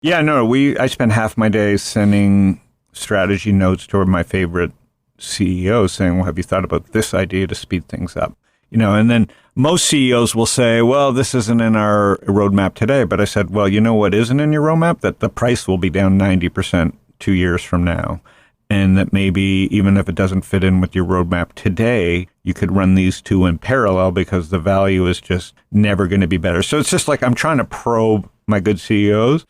yeah, no, I spend half my day sending strategy notes to my favorite CEOs saying, well, have you thought about this idea to speed things up? And then most CEOs will say, well, this isn't in our roadmap today. But I said, well, you know what isn't in your roadmap? That the price will be down 90% 2 years from now. And that maybe even if it doesn't fit in with your roadmap today, you could run these two in parallel because the value is just never going to be better. So it's just like I'm trying to probe my good CEOs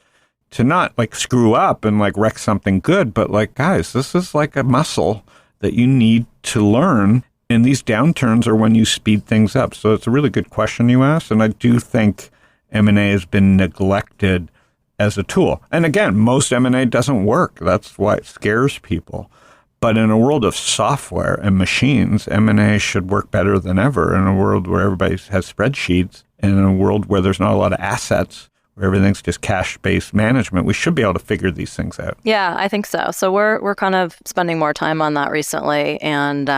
to not like screw up and like wreck something good, but like, guys, this is like a muscle that you need to learn. And these downturns are when you speed things up. So it's a really good question you asked. And I do think M&A has been neglected as a tool. And again, most M&A doesn't work. That's why it scares people. But in a world of software and machines, M&A should work better than ever. In a world where everybody has spreadsheets and in a world where there's not a lot of assets, where everything's just cash-based management, we should be able to figure these things out. Yeah, I think so. So we're kind of spending more time on that recently and,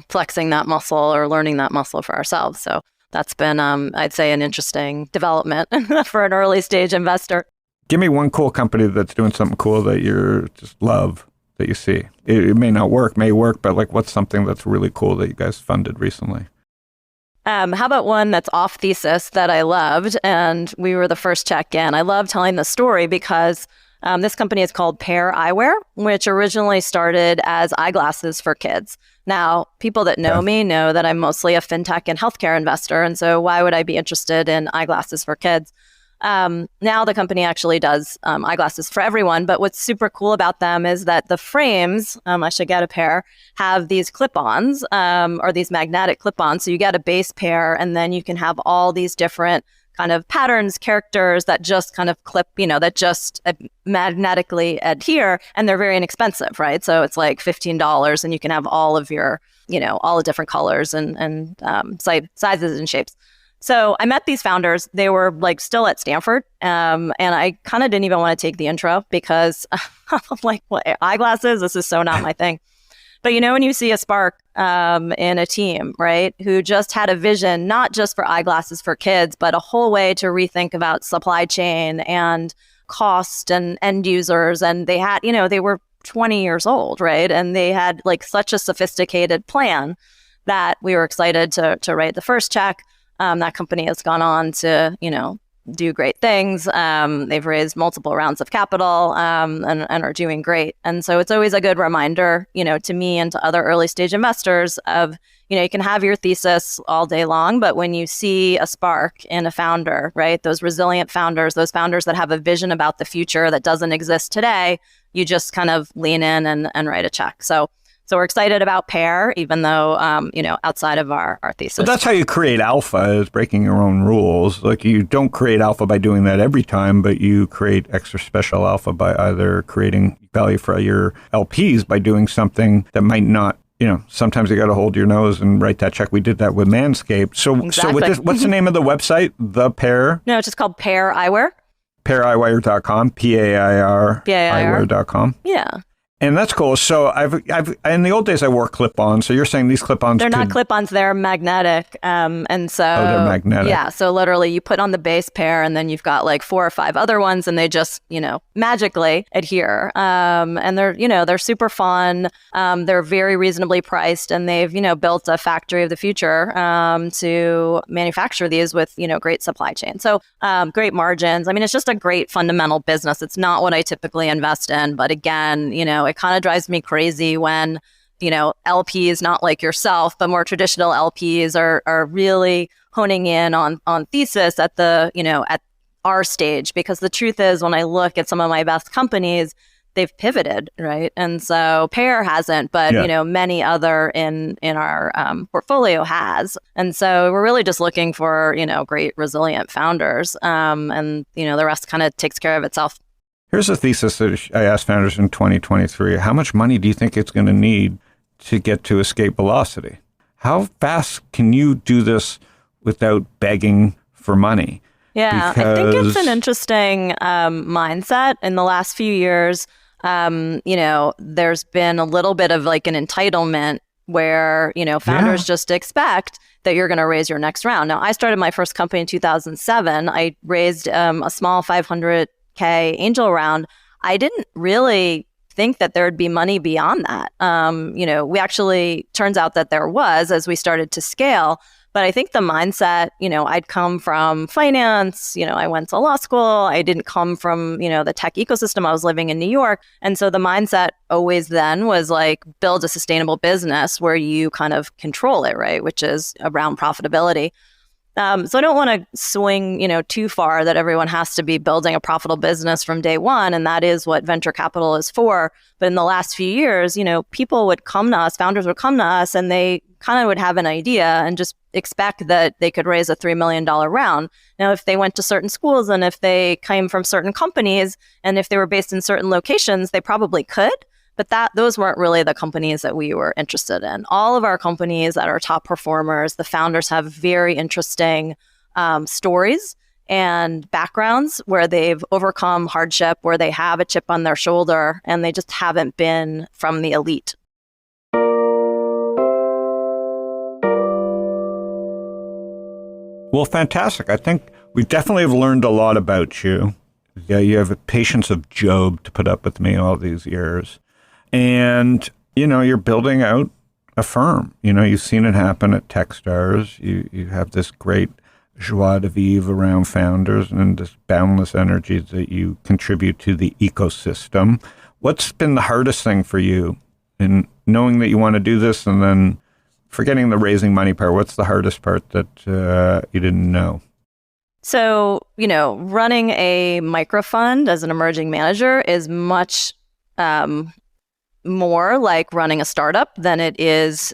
flexing that muscle or learning that muscle for ourselves. So that's been, I'd say, an interesting development for an early stage investor. Give me one cool company that's doing something cool that you just love that you see. It may not work, may work, but like what's something that's really cool that you guys funded recently? How about one that's off thesis that I loved, and we were the first check in. I love telling the story because this company is called Pair Eyewear, which originally started as eyeglasses for kids. Now, people that know me know that I'm mostly a fintech and healthcare investor, and so why would I be interested in eyeglasses for kids? Now the company actually does eyeglasses for everyone, but what's super cool about them is that the frames, I should get a pair, have these clip-ons or these magnetic clip-ons. So you get a base pair and then you can have all these different kind of patterns, characters that just kind of clip, that just magnetically adhere, and they're very inexpensive, right? So it's like $15 and you can have all of your, all the different colors and sizes and shapes. So I met these founders. They were like still at Stanford. And I kind of didn't even want to take the intro because I'm like, what, eyeglasses? This is so not my thing. But when you see a spark in a team, right, who just had a vision, not just for eyeglasses for kids, but a whole way to rethink about supply chain and cost and end users. And they had, they were 20 years old, right? And they had like such a sophisticated plan that we were excited to write the first check. That company has gone on to, do great things. They've raised multiple rounds of capital and are doing great. And so it's always a good reminder, to me and to other early stage investors of, you can have your thesis all day long, but when you see a spark in a founder, right, those resilient founders, those founders that have a vision about the future that doesn't exist today, you just kind of lean in and write a check. So we're excited about Pair, even though, outside of our thesis. But that's how you create alpha, is breaking your own rules. Like you don't create alpha by doing that every time, but you create extra special alpha by either creating value for your LPs by doing something that might not, sometimes you got to hold your nose and write that check. We did that with Manscaped. So with this, what's the name of the website? The Pair? No, it's just called Pair Eyewear. PairEyewear.com, PAIR, eyewear.com. Yeah. And that's cool. So I've in the old days I wore clip-ons. So you're saying these clip-ons they're not clip-ons, they're magnetic. And so they're magnetic. Yeah. So literally you put on the base pair and then you've got like 4 or 5 other ones and they just, magically adhere. And they're super fun. They're very reasonably priced and they've, built a factory of the future to manufacture these with, great supply chain. So great margins. I mean, it's just a great fundamental business. It's not what I typically invest in, but again, it kind of drives me crazy when, LPs, not like yourself, but more traditional LPs are really honing in on thesis at the, at our stage. Because the truth is, when I look at some of my best companies, they've pivoted, right? And so Pair hasn't, but, many other in our portfolio has. And so we're really just looking for, great, resilient founders. And, the rest kind of takes care of itself. Here's a thesis that I asked founders in 2023. How much money do you think it's going to need to get to escape velocity? How fast can you do this without begging for money? Yeah, I think it's an interesting mindset. In the last few years, there's been a little bit of like an entitlement where, founders just expect that you're going to raise your next round. Now, I started my first company in 2007. I raised a small 500K angel round. I didn't really think that there would be money beyond that. We actually, turns out that there was as we started to scale. But I think the mindset, I'd come from finance, I went to law school. I didn't come from, the tech ecosystem. I was living in New York. And so the mindset always then was like, build a sustainable business where you kind of control it, right? Which is around profitability. So I don't want to swing, too far that everyone has to be building a profitable business from day one. And that is what venture capital is for. But in the last few years, people would come to us, founders would come to us, and they kind of would have an idea and just expect that they could raise a $3 million round. Now, if they went to certain schools and if they came from certain companies and if they were based in certain locations, they probably could. But those weren't really the companies that we were interested in. All of our companies that are top performers, the founders have very interesting stories and backgrounds where they've overcome hardship, where they have a chip on their shoulder, and they just haven't been from the elite. Well, fantastic. I think we definitely have learned a lot about you. Yeah, you have a patience of Job to put up with me all these years. And, you're building out a firm. You've seen it happen at Techstars. You have this great joie de vivre around founders and this boundless energy that you contribute to the ecosystem. What's been the hardest thing for you in knowing that you want to do this and then forgetting the raising money part? What's the hardest part that you didn't know? So, running a micro fund as an emerging manager is much more like running a startup than it is,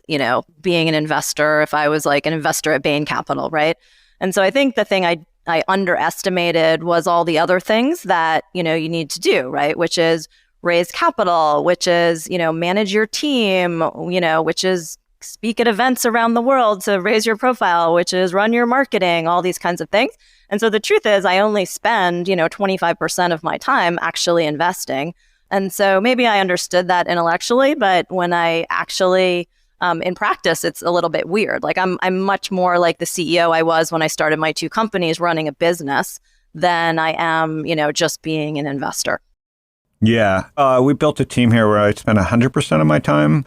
being an investor if I was like an investor at Bain Capital, right? And so I think the thing I underestimated was all the other things that, you need to do, right? Which is raise capital, which is, manage your team, which is speak at events around the world to raise your profile, which is run your marketing, all these kinds of things. And so the truth is I only spend, 25% of my time actually investing. And so maybe I understood that intellectually, but when I actually, in practice, it's a little bit weird. Like I'm much more like the CEO I was when I started my 2 companies running a business than I am, just being an investor. Yeah. We built a team here where I spend 100% of my time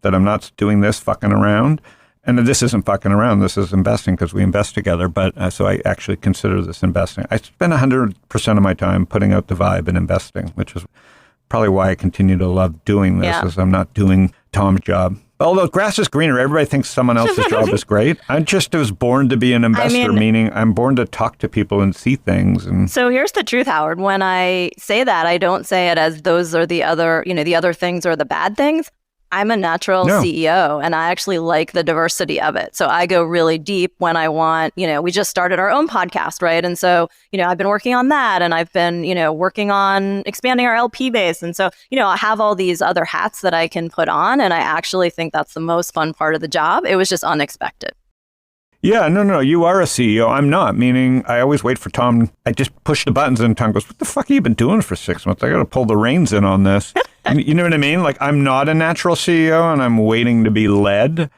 that I'm not doing this fucking around. And this isn't fucking around. This is investing because we invest together. But so I actually consider this investing. I spend 100% of my time putting out the vibe and investing, which is probably why I continue to love doing this, is I'm not doing Tom's job. Although grass is greener, everybody thinks someone else's job is great. I just was born to be an investor, meaning I'm born to talk to people and see things. And so here's the truth, Howard. When I say that, I don't say it as those are the other, the other things are the bad things. I'm a natural CEO and I actually like the diversity of it. So I go really deep when I want, we just started our own podcast, right? And so, I've been working on that and I've been, working on expanding our LP base. And so, I have all these other hats that I can put on. And I actually think that's the most fun part of the job. It was just unexpected. Yeah, no, you are a CEO. I'm not, meaning I always wait for Tom. I just push the buttons and Tom goes, what the fuck have you been doing for 6 months? I got to pull the reins in on this. You know what I mean? Like I'm not a natural CEO and I'm waiting to be led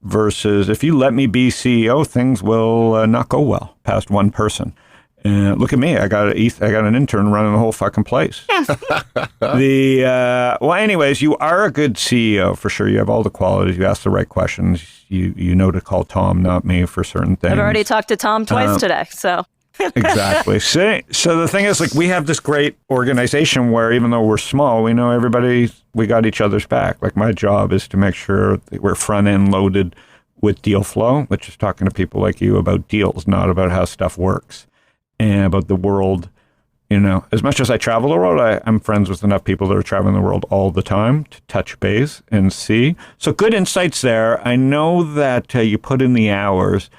versus if you let me be CEO, things will not go well past one person. Look at me. I got an intern running the whole fucking place. Well, anyways, you are a good CEO for sure. You have all the qualities. You ask the right questions. You know to call Tom, not me, for certain things. I've already talked to Tom twice today, so. Exactly. So the thing is, like, we have this great organization where even though we're small, we know everybody, we got each other's back. Like my job is to make sure that we're front end loaded with deal flow, which is talking to people like you about deals, not about how stuff works. And about the world, as much as I travel the world, I'm friends with enough people that are traveling the world all the time to touch base and see. So good insights there. I know that you put in the hours.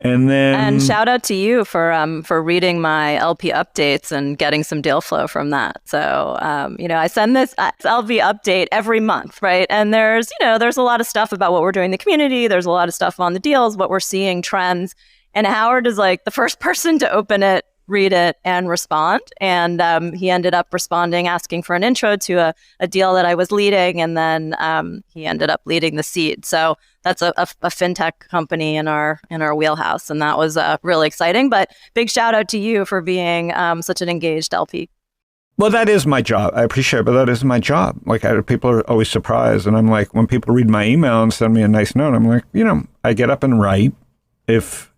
And shout out to you for reading my LP updates and getting some deal flow from that. So, I send this LP update every month, right? And there's a lot of stuff about what we're doing in the community. There's a lot of stuff on the deals, what we're seeing, trends. And Howard is like the first person to open it, read it, and respond. And he ended up responding, asking for an intro to a deal that I was leading. And then he ended up leading the seed. So that's a fintech company in our wheelhouse. And that was really exciting. But big shout out to you for being such an engaged LP. Well, that is my job. I appreciate it, but that is my job. Like, people are always surprised. And I'm like, when people read my email and send me a nice note, I'm like, I get up and write. If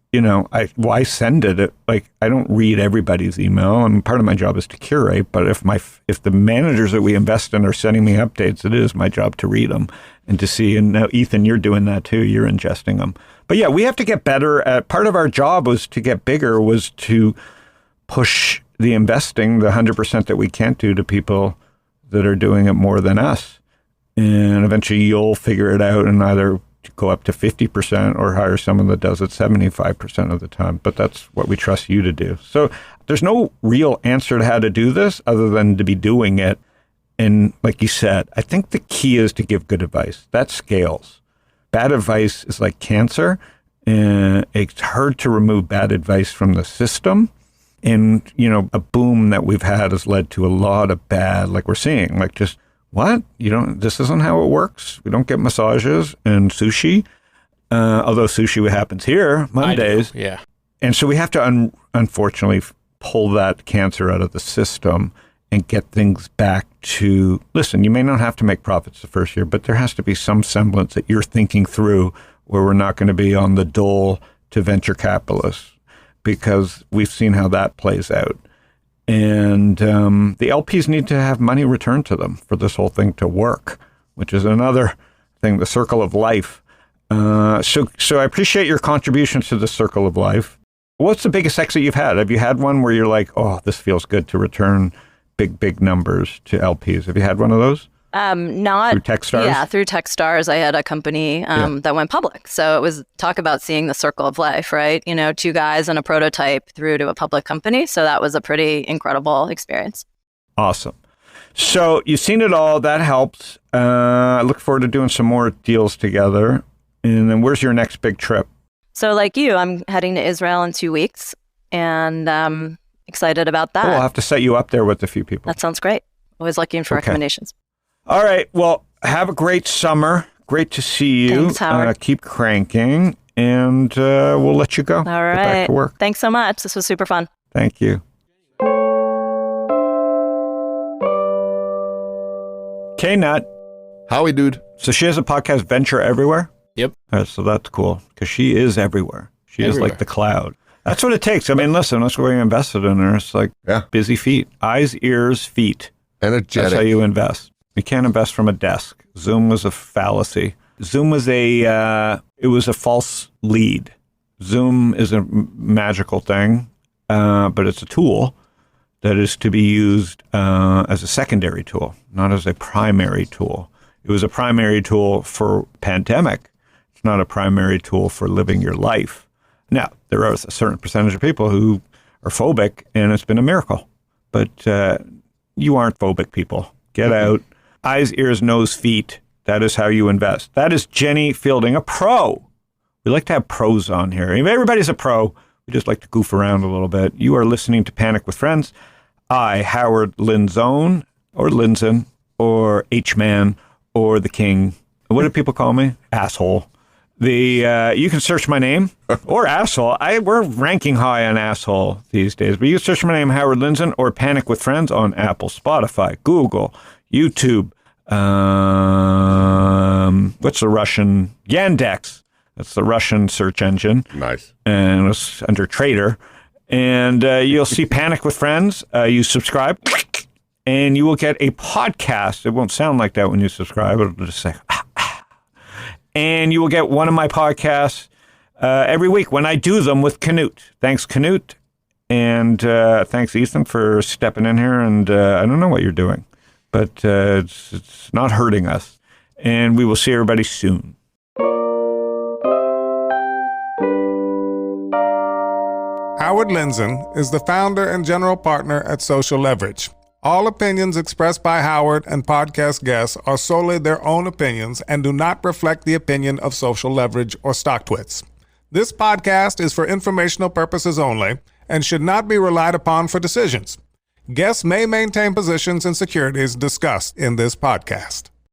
why send it? Like, I don't read everybody's email, and part of my job is to curate. But if the managers that we invest in are sending me updates, it is my job to read them and to see. And now, Ethan, you're doing that too. You're ingesting them. But yeah, we have to get better at. Part of our job was to get bigger, was to push the investing, the 100% that we can't do, to people that are doing it more than us. And eventually, you'll figure it out and either go up to 50% or hire someone that does it 75% of the time. But that's what we trust you to do. So there's no real answer to how to do this other than to be doing it. And like you said, I think the key is to give good advice. That scales. Bad advice is like cancer. And it's hard to remove bad advice from the system. And, a boom that we've had has led to a lot of bad, like we're seeing, like just, what? This isn't how it works. We don't get massages and sushi. Although sushi happens here Mondays. Yeah. And so we have to, unfortunately, pull that cancer out of the system and get things back to, listen, you may not have to make profits the first year, but there has to be some semblance that you're thinking through where we're not going to be on the dole to venture capitalists, because we've seen how that plays out. And the LPs need to have money returned to them for this whole thing to work, which is another thing, the circle of life. So I appreciate your contributions to the circle of life. What's the biggest exit you've had? Have you had one where you're like, oh, this feels good to return big numbers to LPs? Have you had one of those? Not through Techstars? Yeah, through Techstars. I had a company that went public. So it was talk about seeing the circle of life, right? 2 guys and a prototype through to a public company. So that was a pretty incredible experience. Awesome. So you've seen it all. That helps. I look forward to doing some more deals together. And then where's your next big trip? So like you, I'm heading to Israel in 2 weeks, and excited about that. Cool. I'll have to set you up there with a few people. That sounds great. Always looking for recommendations. All right. Well, have a great summer. Great to see you. Thanks, Howard. Keep cranking, and we'll let you go. All right. Get back to work. Thanks so much. This was super fun. Thank you. K-Nut. Howie, dude. So she has a podcast, Venture Everywhere? Yep. All right, so that's cool, because she is everywhere. She is like the cloud. That's what it takes. I mean, listen, that's where you invested in her. It's like busy feet. Eyes, ears, feet. Energetic. That's how you invest. You can't invest from a desk. Zoom was a fallacy. Zoom was it was a false lead. Zoom is a magical thing, but it's a tool that is to be used as a secondary tool, not as a primary tool. It was a primary tool for pandemic. It's not a primary tool for living your life. Now, there are a certain percentage of people who are phobic, and it's been a miracle. But you aren't phobic people. Get out. Eyes, ears, nose, feet. That is how you invest. That is Jenny Fielding, a pro. We like to have pros on here. Everybody's a pro. We just like to goof around a little bit. You are listening to Panic with Friends. I, Howard Lindzon, or Lindzon, or H-Man, or the King. What do people call me? Asshole. You can search my name, or asshole. We're ranking high on asshole these days. But you can search my name, Howard Lindzon, or Panic with Friends on Apple, Spotify, Google, YouTube. What's the Russian? Yandex. That's the Russian search engine. Nice. And it's under Trader. And you'll see Panic with Friends. You subscribe, and you will get a podcast. It won't sound like that when you subscribe. It'll just say, and you will get one of my podcasts every week when I do them with Canute. Thanks, Canute. And thanks, Ethan, for stepping in here. And I don't know what you're doing, but it's not hurting us. And we will see everybody soon. Howard Lindzon is the founder and general partner at Social Leverage. All opinions expressed by Howard and podcast guests are solely their own opinions and do not reflect the opinion of Social Leverage or StockTwits. This podcast is for informational purposes only and should not be relied upon for decisions. Guests may maintain positions in securities discussed in this podcast.